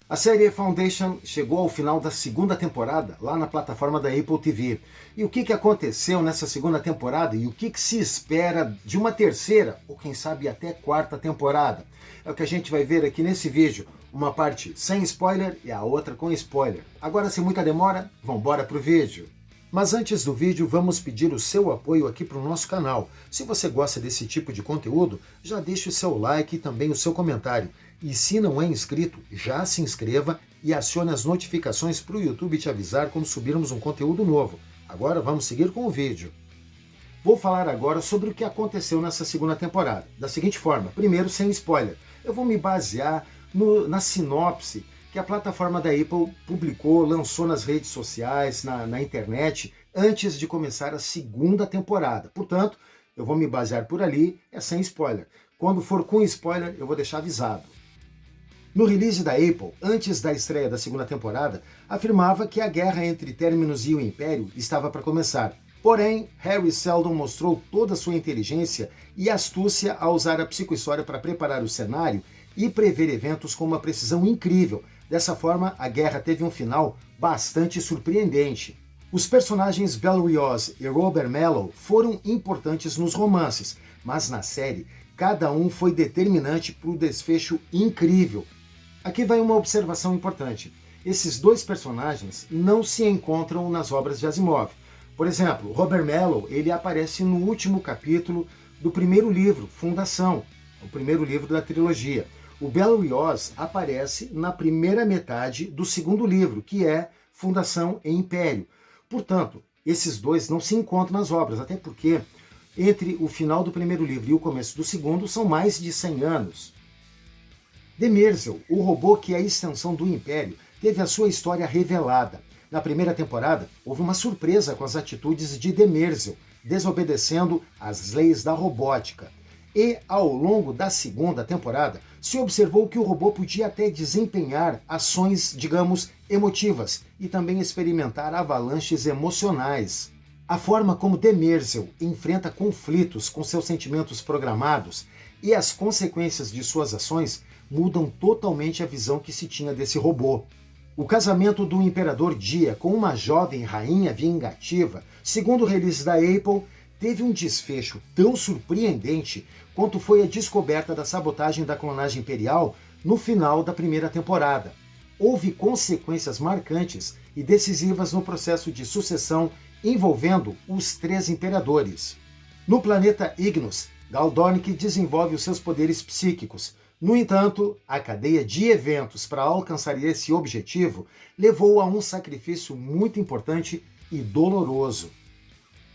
A série Foundation chegou ao final da segunda temporada, lá na plataforma da Apple TV. E o que aconteceu nessa segunda temporada e o que se espera de uma terceira, ou quem sabe até quarta temporada? É o que a gente vai ver aqui nesse vídeo. Uma parte sem spoiler e a outra com spoiler. Agora, sem muita demora, vambora pro vídeo. Mas antes do vídeo, vamos pedir o seu apoio aqui para o nosso canal. Se você gosta desse tipo de conteúdo, já deixe o seu like e também o seu comentário. E se não é inscrito, já se inscreva e acione as notificações para o YouTube te avisar quando subirmos um conteúdo novo. Agora vamos seguir com o vídeo. Vou falar agora sobre o que aconteceu nessa segunda temporada. Da seguinte forma, primeiro sem spoiler. Eu vou me basear na sinopse que a plataforma da Apple publicou, lançou nas redes sociais, na internet, antes de começar a segunda temporada. Portanto, eu vou me basear por ali, é sem spoiler. Quando for com spoiler, eu vou deixar avisado. No release da Apple, antes da estreia da segunda temporada, afirmava que a guerra entre Terminus e o Império estava para começar. Porém, Hari Seldon mostrou toda a sua inteligência e astúcia ao usar a psicohistória para preparar o cenário e prever eventos com uma precisão incrível. Dessa forma, a guerra teve um final bastante surpreendente. Os personagens Bellery Oz e Robert Mello foram importantes nos romances, mas na série, cada um foi determinante para o desfecho incrível. Aqui vai uma observação importante. Esses dois personagens não se encontram nas obras de Asimov. Por exemplo, Robert Mello, ele aparece no último capítulo do primeiro livro, Fundação, o primeiro livro da trilogia. O Bellery Oz aparece na primeira metade do segundo livro, que é Fundação e Império. Portanto, esses dois não se encontram nas obras, até porque entre o final do primeiro livro e o começo do segundo são mais de 100 anos. Demerzel, o robô que é a extensão do Império, teve a sua história revelada. Na primeira temporada, houve uma surpresa com as atitudes de Demerzel, desobedecendo às leis da robótica. E, ao longo da segunda temporada, se observou que o robô podia até desempenhar ações, digamos, emotivas e também experimentar avalanches emocionais. A forma como Demerzel enfrenta conflitos com seus sentimentos programados e as consequências de suas ações mudam totalmente a visão que se tinha desse robô. O casamento do Imperador Dia com uma jovem rainha vingativa, segundo o release da Apple, teve um desfecho tão surpreendente quanto foi a descoberta da sabotagem da clonagem imperial no final da primeira temporada. Houve consequências marcantes e decisivas no processo de sucessão envolvendo os 3 imperadores. No planeta Ignos, Gal Dornick desenvolve os seus poderes psíquicos. No entanto, a cadeia de eventos para alcançar esse objetivo levou a um sacrifício muito importante e doloroso.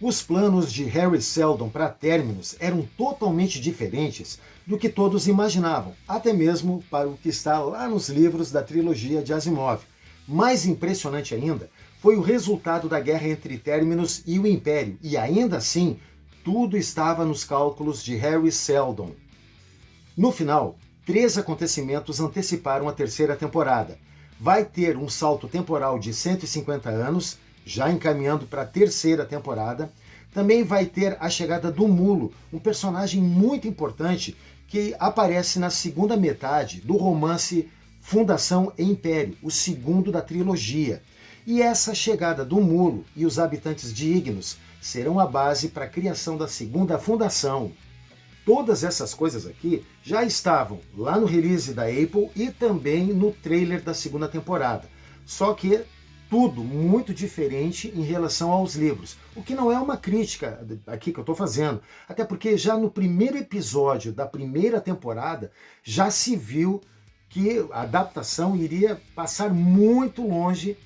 Os planos de Hari Seldon para Terminus eram totalmente diferentes do que todos imaginavam, até mesmo para o que está lá nos livros da trilogia de Asimov. Mais impressionante ainda foi o resultado da guerra entre Terminus e o Império, e ainda assim, tudo estava nos cálculos de Hari Seldon. No final, 3 acontecimentos anteciparam a terceira temporada. Vai ter um salto temporal de 150 anos, já encaminhando para a terceira temporada. Também vai ter a chegada do Mulo, um personagem muito importante que aparece na segunda metade do romance Fundação e Império, o segundo da trilogia. E essa chegada do Mulo e os habitantes de Ignos serão a base para a criação da segunda fundação. Todas essas coisas aqui já estavam lá no release da Apple e também no trailer da segunda temporada. Só que tudo muito diferente em relação aos livros. O que não é uma crítica aqui que eu estou fazendo. Até porque já no primeiro episódio da primeira temporada já se viu que a adaptação iria passar muito longe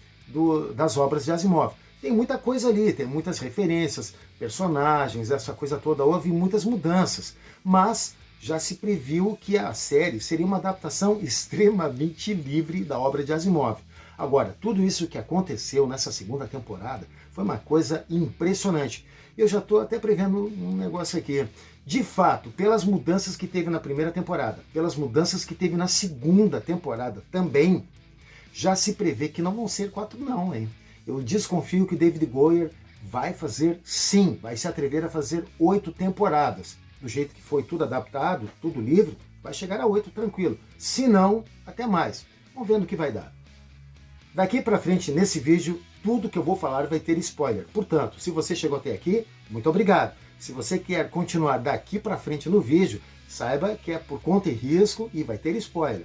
das obras de Asimov. Tem muita coisa ali, tem muitas referências, personagens, essa coisa toda, houve muitas mudanças, mas já se previu que a série seria uma adaptação extremamente livre da obra de Asimov. Agora, tudo isso que aconteceu nessa segunda temporada foi uma coisa impressionante. Eu já estou até prevendo um negócio aqui. De fato, pelas mudanças que teve na primeira temporada, pelas mudanças que teve na segunda temporada também, já se prevê que não vão ser 4 não, hein? Eu desconfio que o David Goyer vai fazer, sim, vai se atrever a fazer 8 temporadas. Do jeito que foi tudo adaptado, tudo livre, vai chegar a 8 tranquilo. Se não, até mais. Vamos ver no que vai dar. Daqui para frente, nesse vídeo, tudo que eu vou falar vai ter spoiler. Portanto, se você chegou até aqui, muito obrigado. Se você quer continuar daqui para frente no vídeo, saiba que é por conta e risco e vai ter spoiler.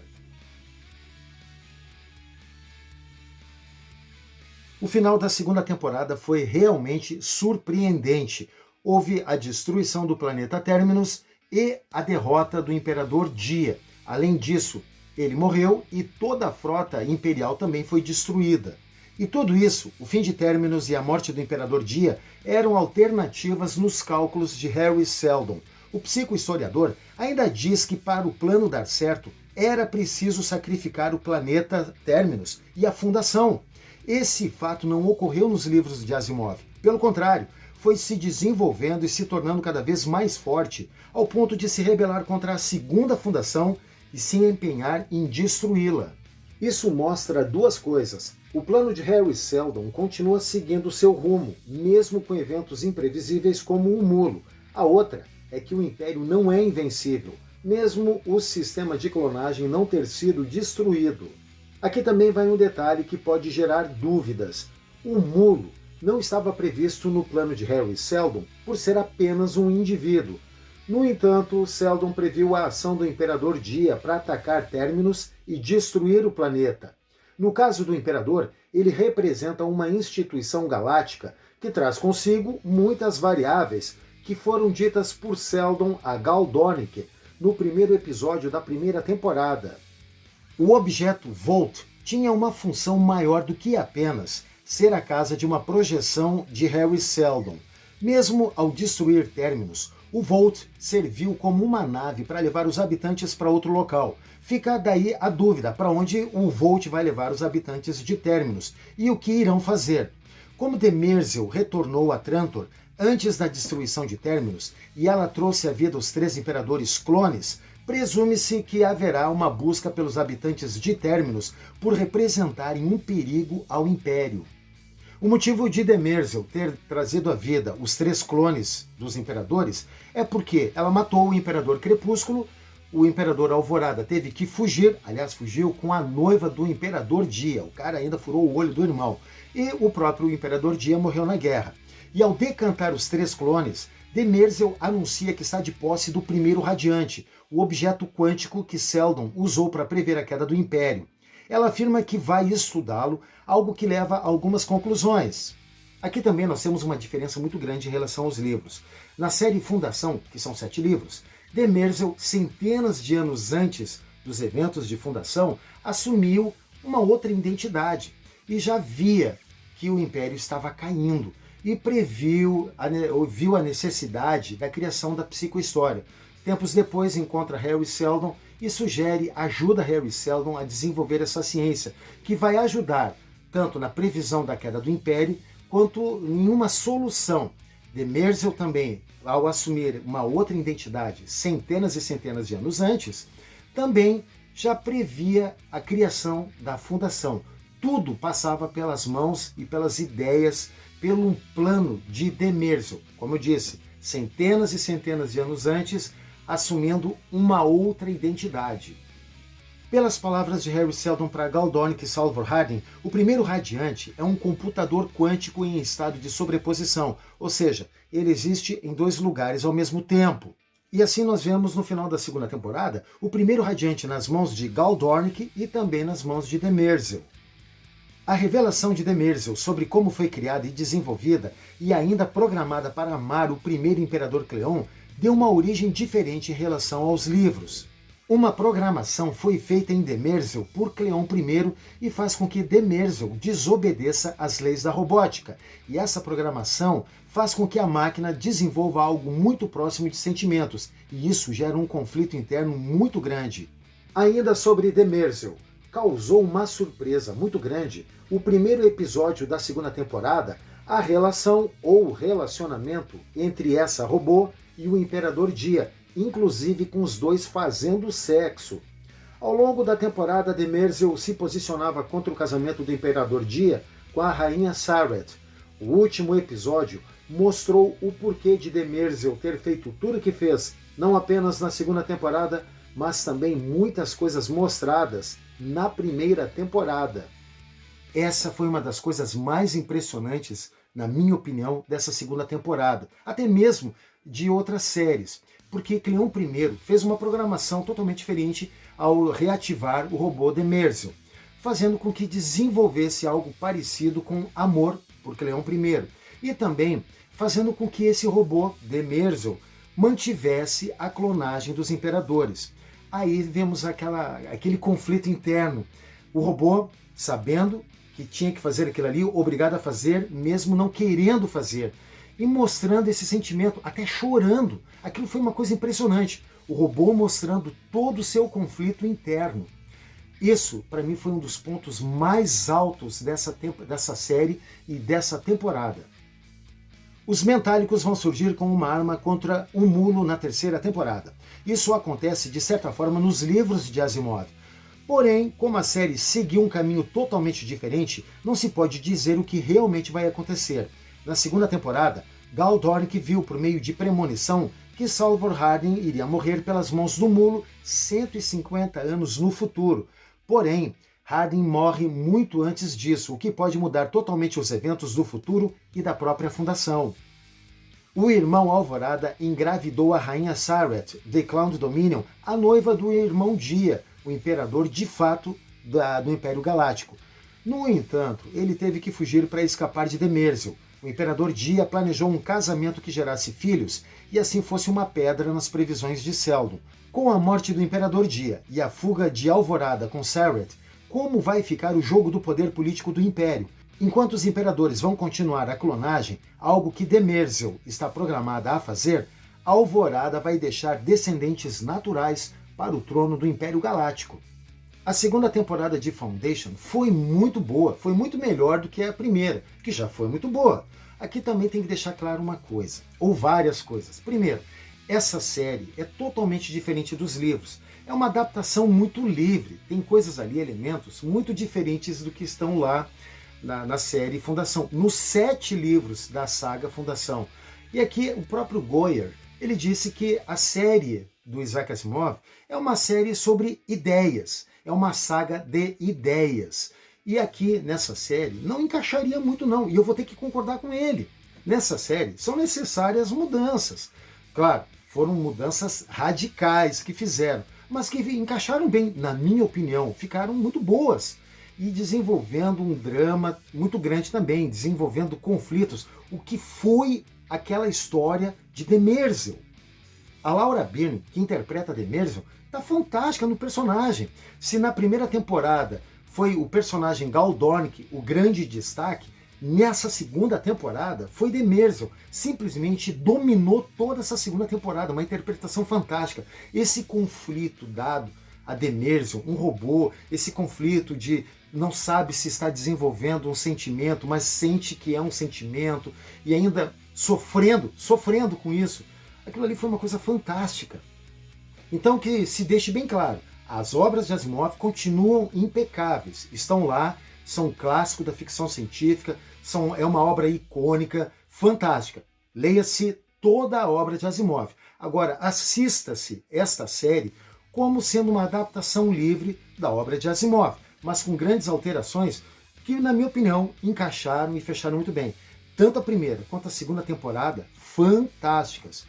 O final da segunda temporada foi realmente surpreendente. Houve a destruição do planeta Terminus e a derrota do Imperador Dia. Além disso, ele morreu e toda a frota imperial também foi destruída. E tudo isso, o fim de Terminus e a morte do Imperador Dia, eram alternativas nos cálculos de Hari Seldon. O psicohistoriador ainda diz que para o plano dar certo, era preciso sacrificar o planeta Terminus e a Fundação. Esse fato não ocorreu nos livros de Asimov. Pelo contrário, foi se desenvolvendo e se tornando cada vez mais forte, ao ponto de se rebelar contra a segunda fundação e se empenhar em destruí-la. Isso mostra duas coisas. O plano de Hari Seldon continua seguindo seu rumo, mesmo com eventos imprevisíveis como o Mulo. A outra é que o Império não é invencível, mesmo o sistema de clonagem não ter sido destruído. Aqui também vai um detalhe que pode gerar dúvidas. O Mulo não estava previsto no plano de Hari Seldon por ser apenas um indivíduo. No entanto, Seldon previu a ação do Imperador Dia para atacar Terminus e destruir o planeta. No caso do Imperador, ele representa uma instituição galáctica que traz consigo muitas variáveis que foram ditas por Seldon a Gal Dornick no primeiro episódio da primeira temporada. O objeto Volt tinha uma função maior do que apenas ser a casa de uma projeção de Hari Seldon. Mesmo ao destruir Terminus, o Volt serviu como uma nave para levar os habitantes para outro local. Fica daí a dúvida para onde o Volt vai levar os habitantes de Terminus e o que irão fazer. Como Demerzel retornou a Trantor antes da destruição de Terminus e ela trouxe à vida os 3 imperadores clones, presume-se que haverá uma busca pelos habitantes de Terminus por representarem um perigo ao Império. O motivo de Demerzel ter trazido à vida os 3 clones dos imperadores é porque ela matou o Imperador Crepúsculo, o Imperador Alvorada teve que fugir, aliás, fugiu com a noiva do Imperador Dia, o cara ainda furou o olho do irmão, e o próprio Imperador Dia morreu na guerra. E ao decantar os 3 clones, Demerzel anuncia que está de posse do primeiro Radiante, o objeto quântico que Seldon usou para prever a queda do Império. Ela afirma que vai estudá-lo, algo que leva a algumas conclusões. Aqui também nós temos uma diferença muito grande em relação aos livros. Na série Fundação, que são 7 livros, Demerzel, centenas de anos antes dos eventos de fundação, assumiu uma outra identidade e já via que o Império estava caindo e viu a necessidade da criação da psicohistória. Tempos depois encontra Hari Seldon e ajuda Hari Seldon a desenvolver essa ciência, que vai ajudar tanto na previsão da queda do Império, quanto em uma solução. Demerzel também, ao assumir uma outra identidade centenas e centenas de anos antes, também já previa a criação da Fundação. Tudo passava pelas mãos e pelas ideias, pelo plano de Demerzel. Como eu disse, centenas e centenas de anos antes, assumindo uma outra identidade. Pelas palavras de Hari Seldon para Gal Dornick e Salvor Hardin, o primeiro Radiante é um computador quântico em estado de sobreposição, ou seja, ele existe em 2 lugares ao mesmo tempo. E assim nós vemos no final da segunda temporada o primeiro Radiante nas mãos de Gal Dornick e também nas mãos de Demerzel. A revelação de Demerzel sobre como foi criada e desenvolvida e ainda programada para amar o primeiro Imperador Cleon deu uma origem diferente em relação aos livros. Uma programação foi feita em Demerzel por Cleon I e faz com que Demerzel desobedeça às leis da robótica. E essa programação faz com que a máquina desenvolva algo muito próximo de sentimentos, e isso gera um conflito interno muito grande. Ainda sobre Demerzel, causou uma surpresa muito grande o primeiro episódio da segunda temporada, a relação ou relacionamento entre essa robô e o Imperador Dia, inclusive com os dois fazendo sexo. Ao longo da temporada, Demerzel se posicionava contra o casamento do Imperador Dia com a rainha Saret. O último episódio mostrou o porquê de Demerzel ter feito tudo o que fez, não apenas na segunda temporada, mas também muitas coisas mostradas na primeira temporada. Essa foi uma das coisas mais impressionantes, na minha opinião, dessa segunda temporada, até mesmo de outras séries, porque Cleon I fez uma programação totalmente diferente ao reativar o robô Demerzel, fazendo com que desenvolvesse algo parecido com amor por Cleon I, e também fazendo com que esse robô Demerzel mantivesse a clonagem dos imperadores. Aí vemos aquele conflito interno, o robô sabendo que tinha que fazer aquilo ali, obrigado a fazer, mesmo não querendo fazer. E mostrando esse sentimento, até chorando. Aquilo foi uma coisa impressionante. O robô mostrando todo o seu conflito interno. Isso, para mim, foi um dos pontos mais altos dessa série e dessa temporada. Os Mentálicos vão surgir como uma arma contra um mulo na terceira temporada. Isso acontece, de certa forma, nos livros de Asimov. Porém, como a série seguiu um caminho totalmente diferente, não se pode dizer o que realmente vai acontecer. Na segunda temporada, Gal Dornick viu por meio de premonição que Salvor Hardin iria morrer pelas mãos do mulo 150 anos no futuro. Porém, Hardin morre muito antes disso, o que pode mudar totalmente os eventos do futuro e da própria Fundação. O irmão Alvorada engravidou a rainha Saret, de Cloud Dominion, a noiva do irmão Dia, o imperador de fato do Império Galáctico. No entanto, ele teve que fugir para escapar de Demerzel. O imperador Dia planejou um casamento que gerasse filhos e assim fosse uma pedra nas previsões de Seldon. Com a morte do imperador Dia e a fuga de Alvorada com Saret, como vai ficar o jogo do poder político do Império? Enquanto os imperadores vão continuar a clonagem, algo que Demerzel está programada a fazer, Alvorada vai deixar descendentes naturais para o trono do Império Galáctico. A segunda temporada de Foundation foi muito boa, foi muito melhor do que a primeira, que já foi muito boa. Aqui também tem que deixar claro uma coisa, ou várias coisas. Primeiro, essa série é totalmente diferente dos livros. É uma adaptação muito livre, tem coisas ali, elementos muito diferentes do que estão lá na série Fundação, nos 7 livros da saga Fundação. E aqui o próprio Goyer, ele disse que a série do Isaac Asimov é uma série sobre ideias, é uma saga de ideias. E aqui nessa série não encaixaria muito não, e eu vou ter que concordar com ele. Nessa série são necessárias mudanças. Claro, foram mudanças radicais que fizeram, mas que encaixaram bem, na minha opinião, ficaram muito boas. E desenvolvendo um drama muito grande também, desenvolvendo conflitos, o que foi aquela história de Demerzel. A Laura Byrne, que interpreta Demerzel, está fantástica no personagem. Se na primeira temporada foi o personagem Gal Dornick o grande destaque, nessa segunda temporada foi Demerzel. Simplesmente dominou toda essa segunda temporada, uma interpretação fantástica. Esse conflito dado a Demerzel, um robô, esse conflito de não sabe se está desenvolvendo um sentimento, mas sente que é um sentimento, e ainda sofrendo com isso. Aquilo ali foi uma coisa fantástica. Então que se deixe bem claro, as obras de Asimov continuam impecáveis, estão lá, são um clássico da ficção científica, é uma obra icônica, fantástica. Leia-se toda a obra de Asimov. Agora, assista-se esta série como sendo uma adaptação livre da obra de Asimov, mas com grandes alterações que, na minha opinião, encaixaram e fecharam muito bem. Tanto a primeira quanto a segunda temporada, fantásticas.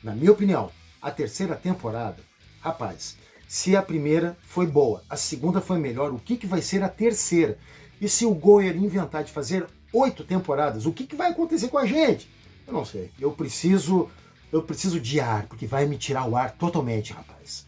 Na minha opinião, a terceira temporada, rapaz, se a primeira foi boa, a segunda foi melhor, o que vai ser a terceira? E se o Goyer inventar de fazer 8 temporadas, o que vai acontecer com a gente? Eu não sei, eu preciso de ar, porque vai me tirar o ar totalmente, rapaz.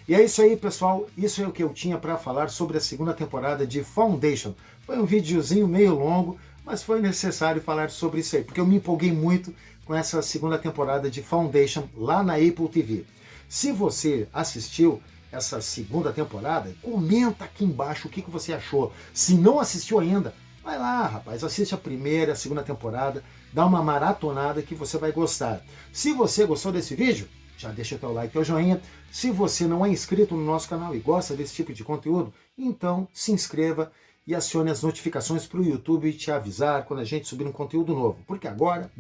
E é isso aí, pessoal, isso é o que eu tinha para falar sobre a segunda temporada de Foundation. Foi um videozinho meio longo, mas foi necessário falar sobre isso aí, porque eu me empolguei muito com essa segunda temporada de Foundation lá na Apple TV. Se você assistiu essa segunda temporada, comenta aqui embaixo o que você achou. Se não assistiu ainda, vai lá, rapaz, assiste a primeira, a segunda temporada, dá uma maratonada que você vai gostar. Se você gostou desse vídeo, já deixa o teu like e o joinha. Se você não é inscrito no nosso canal e gosta desse tipo de conteúdo, então se inscreva e acione as notificações para o YouTube te avisar quando a gente subir um conteúdo novo. Porque agora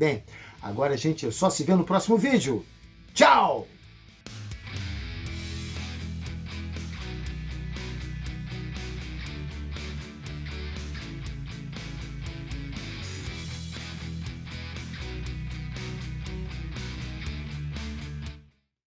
a gente só se vê no próximo vídeo. Tchau!